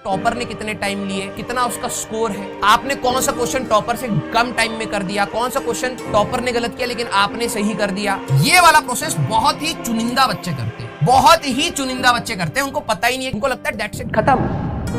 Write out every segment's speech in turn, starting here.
Topper ने कितने time लिए, कितना उसका स्कोर है, आपने कौन सा क्वेश्चन टॉपर से कम टाइम में कर दिया, कौन सा क्वेश्चन टॉपर ने गलत किया लेकिन आपने सही कर दिया। ये वाला प्रोसेस बहुत ही चुनिंदा बच्चे करते हैं, बहुत ही चुनिंदा बच्चे करते हैं। उनको पता ही नहीं है, उनको लगता है दैट्स इट, खत्म।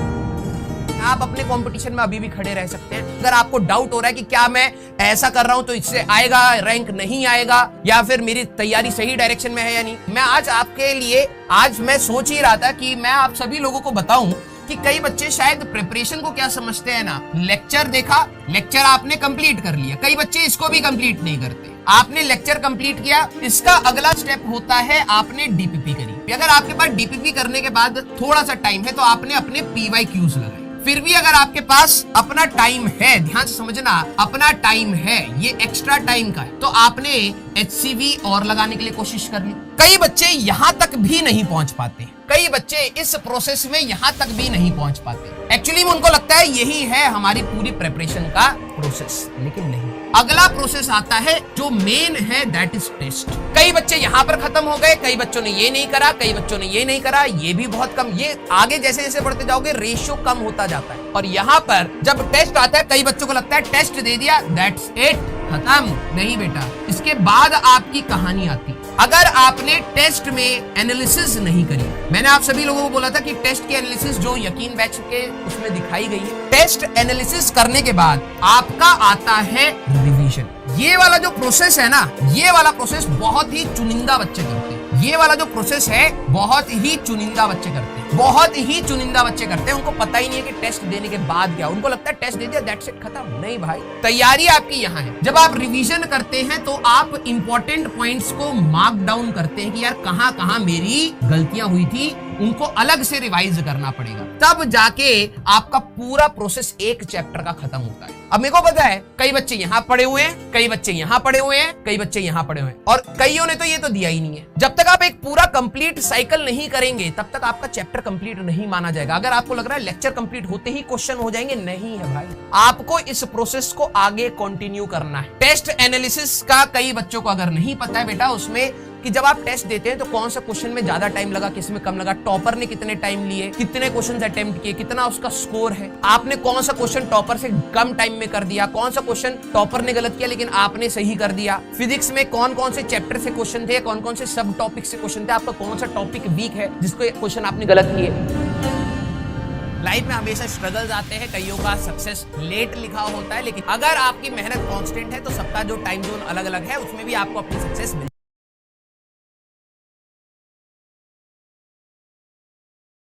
आप अपने कंपटीशन में अभी भी खड़े रह सकते हैं। अगर आपको डाउट हो रहा है कि क्या मैं ऐसा कर रहा हूं तो इससे आएगा रैंक, नहीं आएगा, या फिर मेरी तैयारी सही डायरेक्शन में है या नहीं, मैं आज आपके लिए, आज मैं सोच ही रहा था कि मैं आप सभी लोगों को बताऊं कि कई बच्चे शायद प्रिपरेशन को क्या समझते हैं ना, लेक्चर देखा, लेक्चर आपने कंप्लीट कर लिया, कई बच्चे इसको भी कंप्लीट नहीं करते। आपने लेक्चर कंप्लीट किया, इसका अगला स्टेप होता है आपने डीपीपी करी। अगर आपके पास डीपीपी करने के बाद थोड़ा सा टाइम है तो आपने अपने पीवाईक्यूज लगाए। फिर भी अगर आपके पास अपना टाइम है, ध्यान से समझना, अपना टाइम है, ये एक्स्ट्रा टाइम का है, तो आपने HCV और लगाने के लिए कोशिश कर ली। कई बच्चे यहां तक भी नहीं पहुंच पाते, कई बच्चे इस प्रोसेस में यहां तक भी नहीं पहुंच पाते। एक्चुअली उनको लगता है यही है हमारी पूरी प्रिपरेशन का प्रोसेस, लेकिन नहीं। अगला प्रोसेस आता है जो मेन है, दैट इज टेस्ट। कई बच्चे यहां पर खत्म हो गए, कई बच्चों ने ये नहीं करा, कई बच्चों ने ये नहीं करा, ये भी बहुत कम। ये आगे जैसे जैसे बढ़ते जाओगे रेशियो कम होता जाता है। और यहाँ पर जब टेस्ट आता है, कई बच्चों को लगता है टेस्ट दे दिया दैट्स इट, खत्म। नहीं बेटा, इसके बाद आपकी कहानी आती। अगर आपने टेस्ट में एनालिसिस नहीं करी, मैंने आप सभी लोगों को बोला था कि टेस्ट की एनालिसिस जो यकीन बैच के उसमें दिखाई गई है, टेस्ट एनालिसिस करने के बाद आपका आता है रिवीजन। ये वाला जो प्रोसेस है ना, ये वाला प्रोसेस बहुत ही चुनिंदा बच्चे करते हैं। ये वाला जो प्रोसेस है बहुत ही चुनिंदा बच्चे करते हैं, बहुत ही चुनिंदा बच्चे करते हैं। उनको पता ही नहीं है कि टेस्ट देने के बाद क्या, उनको लगता है टेस्ट दे दिया दैट्स इट, खत्म। नहीं भाई, तैयारी आपकी यहाँ है। जब आप रिवीजन करते हैं तो आप इंपॉर्टेंट पॉइंट्स को मार्क डाउन करते हैं कि यार कहां कहां मेरी गलतियां हुई थी, उनको अलग से रिवाइज करना पड़ेगा, तब जाके आपका पूरा प्रोसेस एक चैप्टर का खत्म होता है। अब मेरे को पता है कई बच्चे यहाँ पड़े हुए हैं, कई बच्चे यहाँ पड़े हुए हैं, कई बच्चे यहाँ पड़े हुए हैं, और कईयों ने तो ये तो दिया ही नहीं है। जब तक आप एक पूरा कंप्लीट साइकिल नहीं करेंगे तब तक आपका चैप्टर कंप्लीट नहीं माना जाएगा। अगर आपको लग रहा है लेक्चर कंप्लीट होते ही क्वेश्चन हो जाएंगे, नहीं है भाई, आपको इस प्रोसेस को आगे कंटिन्यू करना है। टेस्ट एनालिसिस का कई बच्चों को अगर नहीं पता है बेटा, उसमें कि जब आप टेस्ट देते हैं तो कौन सा क्वेश्चन में ज्यादा टाइम लगा, किस में कम लगा, टॉपर ने कितने टाइम लिए, कितने क्वेश्चन अटेम्प्ट किए, कितना उसका स्कोर है, आपने कौन सा क्वेश्चन टॉपर से कम टाइम में कर दिया, कौन सा क्वेश्चन टॉपर ने गलत किया लेकिन आपने सही कर दिया। फिजिक्स में कौन कौन से चैप्टर से क्वेश्चन थे, कौन कौन से सब टॉपिक से क्वेश्चन थे, आपका कौन सा टॉपिक वीक है जिसको क्वेश्चन आपने गलत किए। लाइफ में हमेशा स्ट्रगल्स आते हैं, कईयों का सक्सेस लेट लिखा होता है, लेकिन अगर आपकी मेहनत कांस्टेंट है तो सबका जो टाइम जोन अलग अलग है उसमें भी आपको अपनी सक्सेस